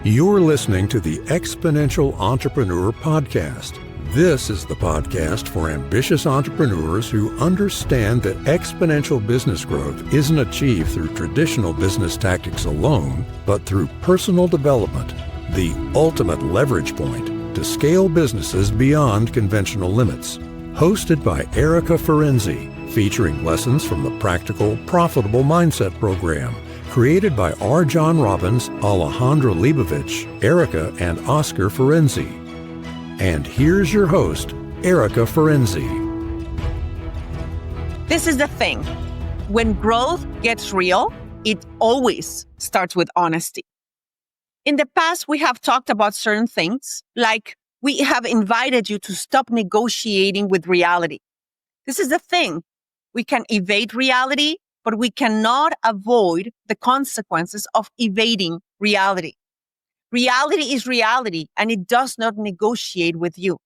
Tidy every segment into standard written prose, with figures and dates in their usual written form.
You're listening to the Exponential Entrepreneur Podcast. This is the podcast for ambitious entrepreneurs who understand that exponential business growth isn't achieved through traditional business tactics alone, but through personal development, the ultimate leverage point to scale businesses beyond conventional limits. Hosted by Erica Ferenzi, featuring lessons from the Practical, Profitable Mindset program, created by RJon Robins, Alejandra Leibovich, Erica, and Oscar Ferenzi. And here's your host, Erica Ferenzi. This is the thing. When growth gets real, it always starts with honesty. In the past, we have talked about certain things, like we have invited you to stop negotiating with reality. This is the thing. We can evade reality, but we cannot avoid the consequences of evading reality. Reality is reality, and it does not negotiate with you.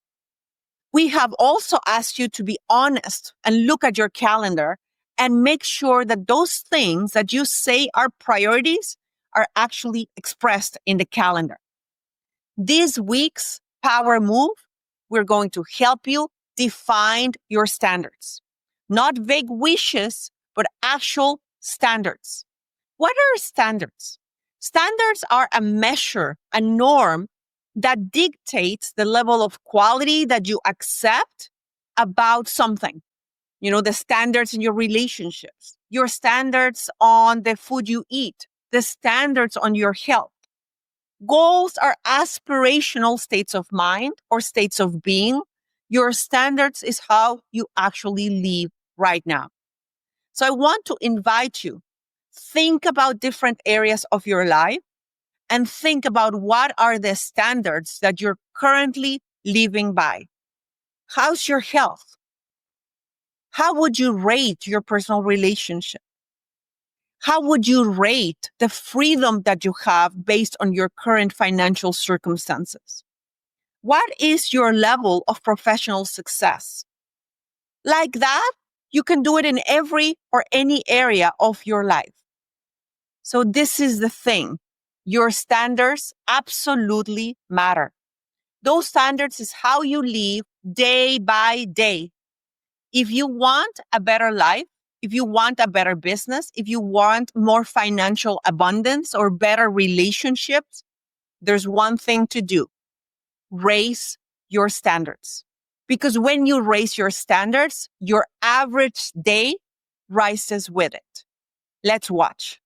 We have also asked you to be honest and look at your calendar and make sure that those things that you say are priorities are actually expressed in the calendar. This week's Power Move, we're going to help you define your standards. Not vague wishes, but actual standards. What are standards? Standards are a measure, a norm that dictates the level of quality that you accept about something. You know, the standards in your relationships, your standards on the food you eat, the standards on your health. Goals are aspirational states of mind or states of being. Your standards is how you actually live right now. So I want to invite you, think about different areas of your life and think about what are the standards that you're currently living by. How's your health? How would you rate your personal relationship? How would you rate the freedom that you have based on your current financial circumstances? What is your level of professional success? Like that, you can do it in every or any area of your life. So this is the thing. Your standards absolutely matter. Those standards is how you live day by day. If you want a better life, if you want a better business, if you want more financial abundance or better relationships, there's one thing to do. Raise your standards. Because when you raise your standards, your average day rises with it. Let's watch.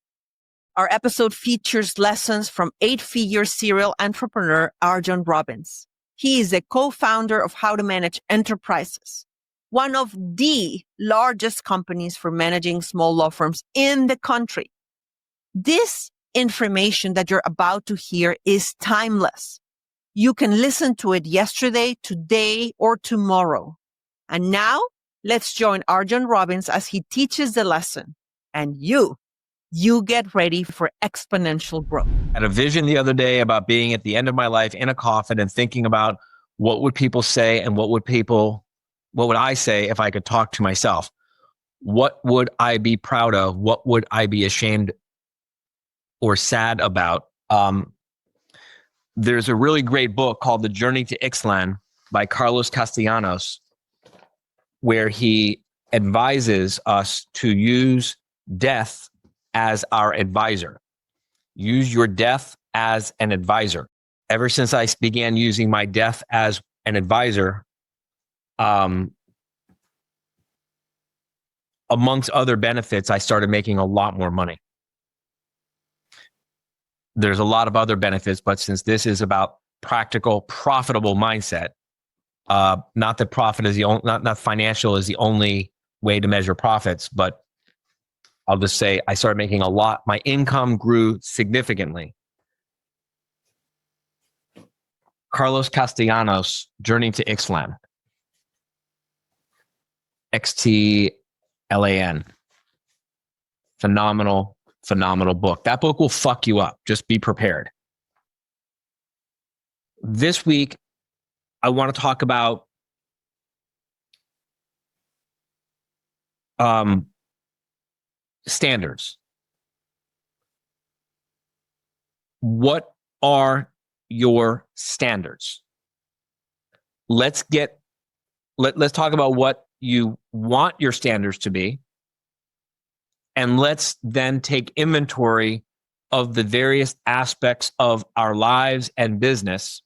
Our episode features lessons from 8-figure serial entrepreneur RJon Robins. He is a co-founder of How to Manage Enterprises, one of the largest companies for managing small law firms in the country. This information that you're about to hear is timeless. You can listen to it yesterday, today, or tomorrow. And now, let's join RJon Robins as he teaches the lesson. And you get ready for exponential growth. I had a vision the other day about being at the end of my life in a coffin and thinking about what would people say and what would I say if I could talk to myself? What would I be proud of? What would I be ashamed or sad about? There's a really great book called The Journey to Ixtlan by Carlos Castellanos, where he advises us to use death as our advisor. Use your death as an advisor. Ever since I began using my death as an advisor, amongst other benefits, I started making a lot more money. There's a lot of other benefits, but since this is about practical, profitable mindset, not that profit is the only, not financial is the only way to measure profits, but I'll just say I started making a lot. My income grew significantly. Carlos Castellanos, Journey to Ixtlan. Xtlan. Phenomenal book. That book will fuck you up. Just be prepared. This week, I want to talk about standards. What are your standards? Let's talk about what you want your standards to be. And let's then take inventory of the various aspects of our lives and business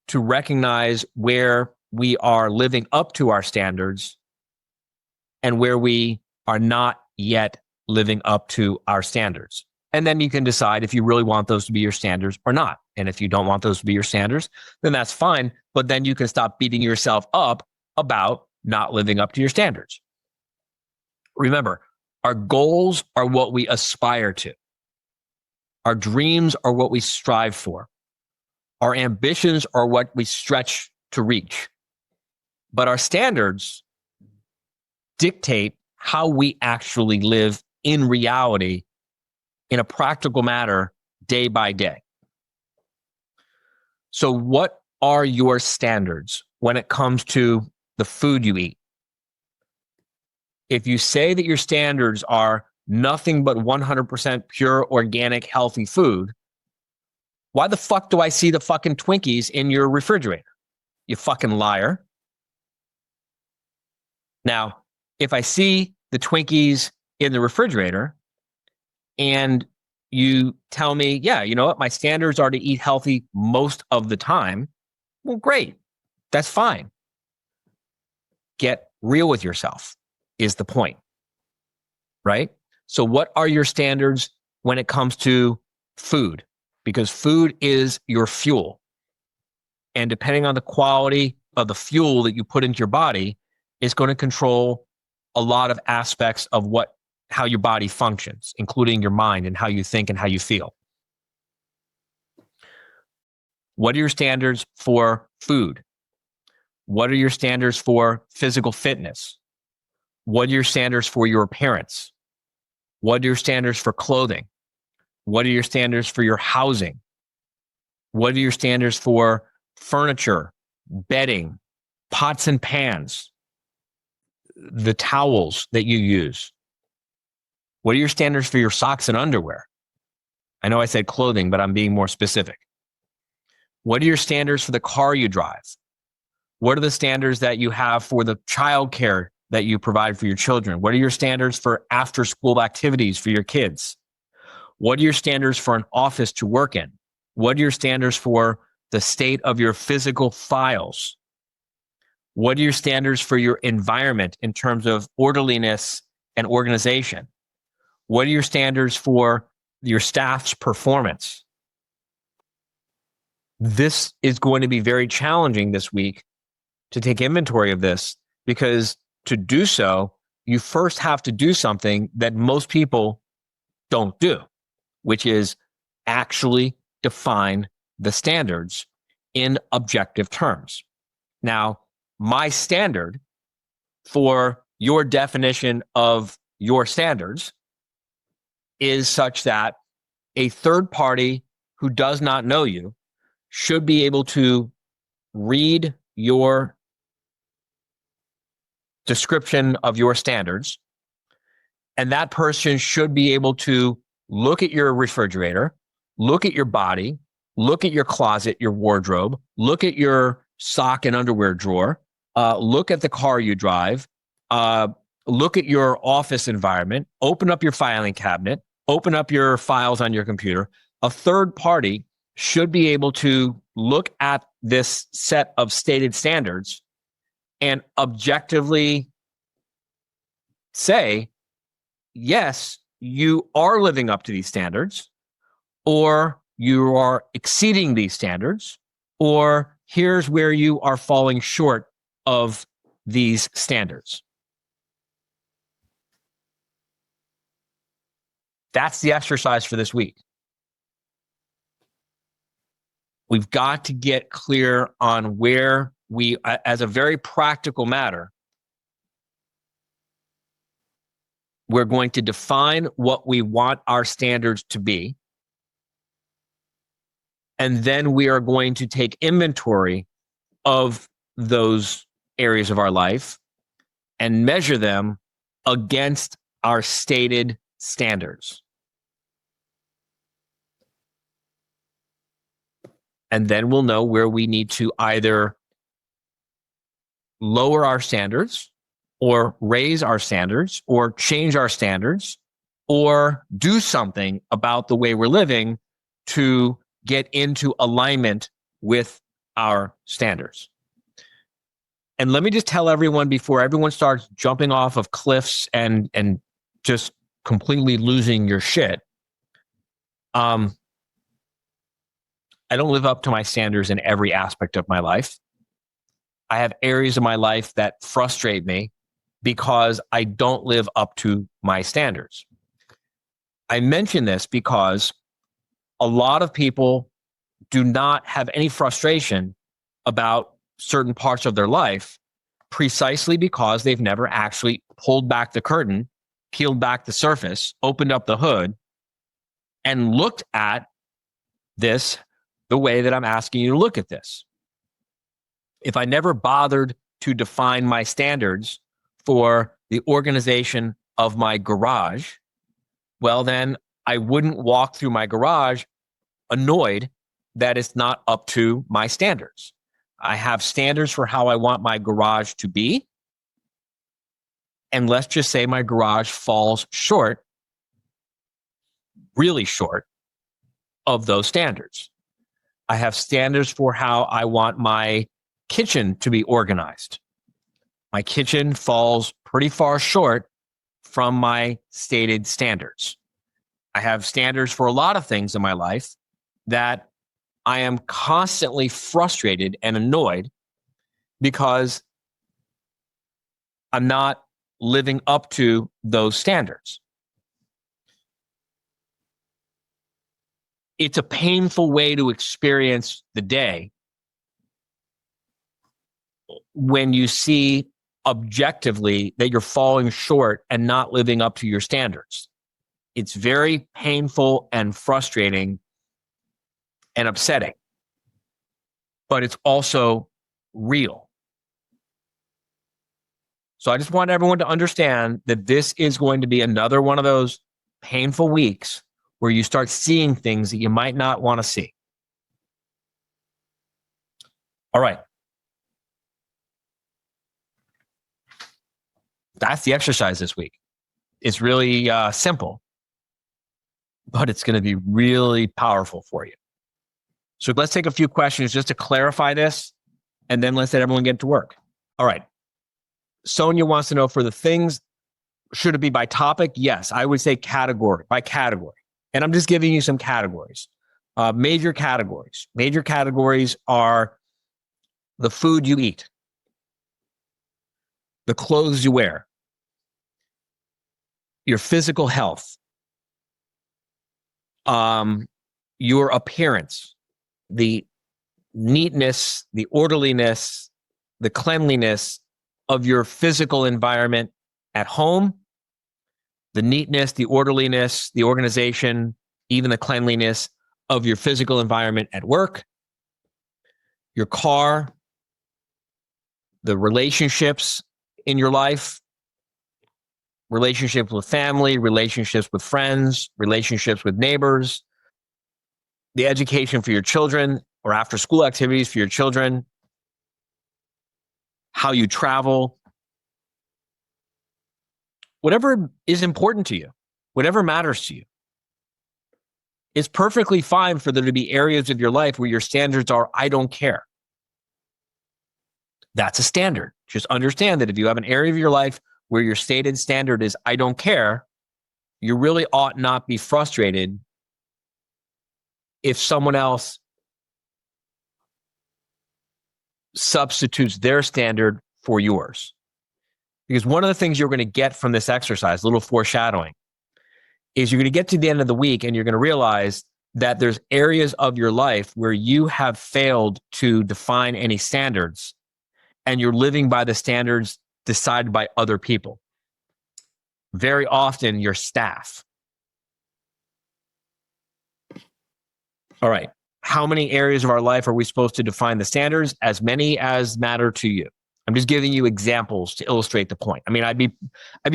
to recognize where we are living up to our standards and where we are not yet living up to our standards. And then you can decide if you really want those to be your standards or not. And if you don't want those to be your standards, then that's fine. But then you can stop beating yourself up about not living up to your standards. Remember, our goals are what we aspire to. Our dreams are what we strive for. Our ambitions are what we stretch to reach. But our standards dictate how we actually live in reality in a practical matter day by day. So what are your standards when it comes to the food you eat? If you say that your standards are nothing but 100% pure, organic, healthy food, why the fuck do I see the fucking Twinkies in your refrigerator? You fucking liar. Now, if I see the Twinkies in the refrigerator and you tell me, yeah, you know what, my standards are to eat healthy most of the time, well, great. That's fine. Get real with yourself is the point, right? So what are your standards when it comes to food? Because food is your fuel. And depending on the quality of the fuel that you put into your body, it's going to control a lot of aspects of how your body functions, including your mind and how you think and how you feel. What are your standards for food? What are your standards for physical fitness? What are your standards for your appearance? What are your standards for clothing? What are your standards for your housing? What are your standards for furniture, bedding, pots and pans, the towels that you use? What are your standards for your socks and underwear? I know I said clothing, but I'm being more specific. What are your standards for the car you drive? What are the standards that you have for the childcare that you provide for your children? What are your standards for after-school activities for your kids? What are your standards for an office to work in? What are your standards for the state of your physical files? What are your standards for your environment in terms of orderliness and organization? What are your standards for your staff's performance? This is going to be very challenging this week to take inventory of this, because to do so, you first have to do something that most people don't do, which is actually define the standards in objective terms. Now, my standard for your definition of your standards is such that a third party who does not know you should be able to read your description of your standards, and that person should be able to look at your refrigerator, look at your body, look at your closet, your wardrobe, look at your sock and underwear drawer, look at the car you drive, look at your office environment, open up your filing cabinet, open up your files on your computer. A third party should be able to look at this set of stated standards and objectively say, yes, you are living up to these standards, or you are exceeding these standards, or here's where you are falling short of these standards. That's the exercise for this week. We've got to get clear on where we, as a very practical matter, we're going to define what we want our standards to be. And then we are going to take inventory of those areas of our life and measure them against our stated standards. And then we'll know where we need to either lower our standards or raise our standards or change our standards or do something about the way we're living to get into alignment with our standards. And let me just tell everyone before everyone starts jumping off of cliffs and just completely losing your shit. I don't live up to my standards in every aspect of my life. I have areas of my life that frustrate me because I don't live up to my standards. I mention this because a lot of people do not have any frustration about certain parts of their life precisely because they've never actually pulled back the curtain, peeled back the surface, opened up the hood, and looked at this the way that I'm asking you to look at this. If I never bothered to define my standards for the organization of my garage, well, then I wouldn't walk through my garage annoyed that it's not up to my standards. I have standards for how I want my garage to be. And let's just say my garage falls short, really short, of those standards. I have standards for how I want my kitchen to be organized. My kitchen falls pretty far short from my stated standards. I have standards for a lot of things in my life that I am constantly frustrated and annoyed because I'm not living up to those standards. It's a painful way to experience the day when you see objectively that you're falling short and not living up to your standards. It's very painful and frustrating and upsetting, but it's also real. So I just want everyone to understand that this is going to be another one of those painful weeks where you start seeing things that you might not want to see. All right. That's the exercise this week. It's really simple, but it's going to be really powerful for you. So let's take a few questions just to clarify this, and then let's let everyone get to work. All right. Sonia wants to know, for the things, should it be by topic? Yes, I would say category, by category. And I'm just giving you some categories. Major categories. Major categories are the food you eat, the clothes you wear, your physical health, your appearance, the neatness, the orderliness, the cleanliness of your physical environment at home, the neatness, the orderliness, the organization, even the cleanliness of your physical environment at work, your car, the relationships in your life, relationships with family, relationships with friends, relationships with neighbors, the education for your children or after school activities for your children, how you travel, whatever is important to you, whatever matters to you. It's perfectly fine for there to be areas of your life where your standards are, I don't care. That's a standard. Just understand that if you have an area of your life where your stated standard is, I don't care, you really ought not be frustrated if someone else substitutes their standard for yours. Because one of the things you're going to get from this exercise, a little foreshadowing, is you're going to get to the end of the week and you're going to realize that there's areas of your life where you have failed to define any standards and you're living by the standards decided by other people. Very often your staff. All right. How many areas of our life are we supposed to define the standards? As many as matter to you. I'm just giving you examples to illustrate the point. I mean, I'd be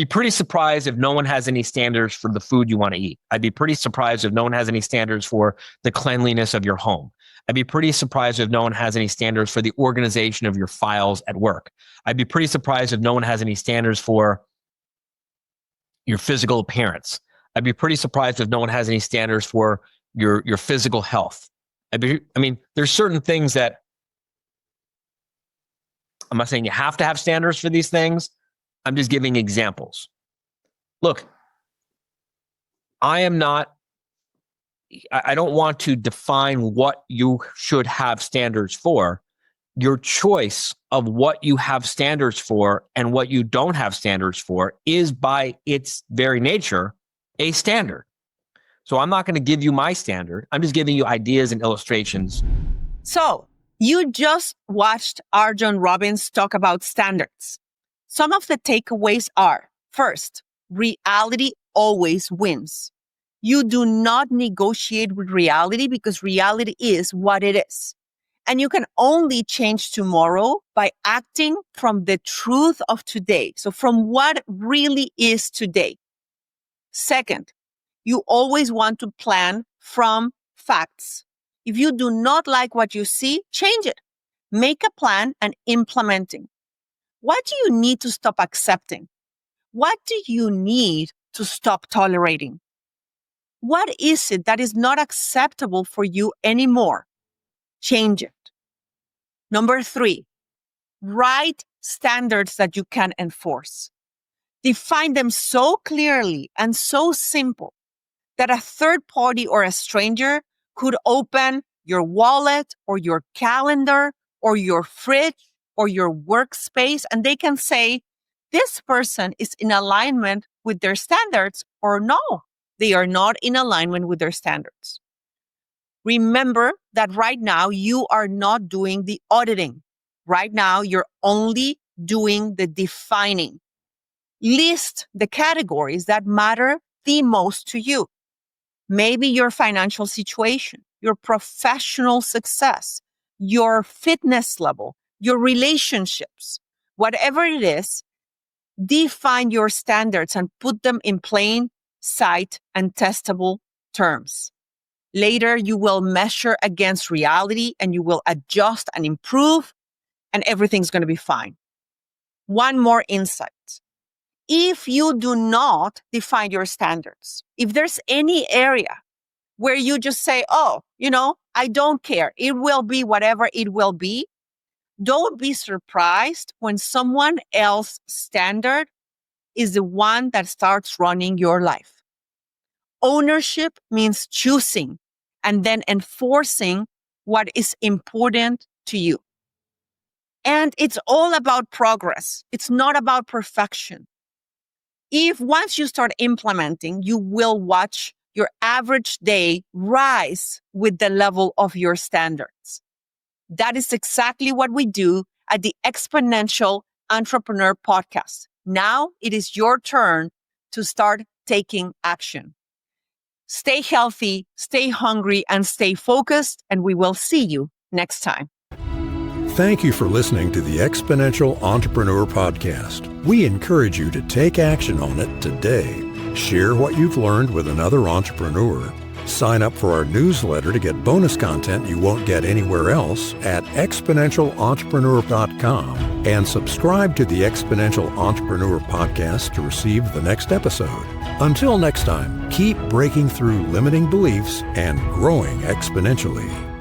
pretty surprised if no one has any standards for the food you want to eat. I'd be pretty surprised if no one has any standards for the cleanliness of your home. I'd be pretty surprised if no one has any standards for the organization of your files at work. I'd be pretty surprised if no one has any standards for your physical appearance. I'd be pretty surprised if no one has any standards for your physical health. There's certain things that I'm not saying you have to have standards for these things. I'm just giving examples. Look, I don't want to define what you should have standards for. Your choice of what you have standards for and what you don't have standards for is by its very nature a standard. So I'm not going to give you my standard. I'm just giving you ideas and illustrations. So you just watched RJon Robins talk about standards. Some of the takeaways are, first, reality always wins. You do not negotiate with reality because reality is what it is. And you can only change tomorrow by acting from the truth of today. So from what really is today. Second, you always want to plan from facts. If you do not like what you see, change it. Make a plan and implement it. What do you need to stop accepting? What do you need to stop tolerating? What is it that is not acceptable for you anymore? Change it. Number 3, write standards that you can enforce. Define them so clearly and so simple that a third party or a stranger could open your wallet or your calendar or your fridge or your workspace, and they can say, this person is in alignment with their standards, or no, they are not in alignment with their standards. Remember that right now you are not doing the auditing. Right now, you're only doing the defining. List the categories that matter the most to you. Maybe your financial situation, your professional success, your fitness level, your relationships, whatever it is, define your standards and put them in plain sight and testable terms. Later, you will measure against reality and you will adjust and improve, and everything's going to be fine. One more insight. If you do not define your standards, if there's any area where you just say, I don't care, it will be whatever it will be, don't be surprised when someone else's standard is the one that starts running your life. Ownership means choosing and then enforcing what is important to you. And it's all about progress. It's not about perfection. If once you start implementing, you will watch your average day rise with the level of your standards. That is exactly what we do at the Exponential Entrepreneur Podcast. Now it is your turn to start taking action. Stay healthy, stay hungry, and stay focused, and we will see you next time. Thank you for listening to the Exponential Entrepreneur Podcast. We encourage you to take action on it today. Share what you've learned with another entrepreneur. Sign up for our newsletter to get bonus content you won't get anywhere else at exponentialentrepreneur.com, and subscribe to the Exponential Entrepreneur Podcast to receive the next episode. Until next time, keep breaking through limiting beliefs and growing exponentially.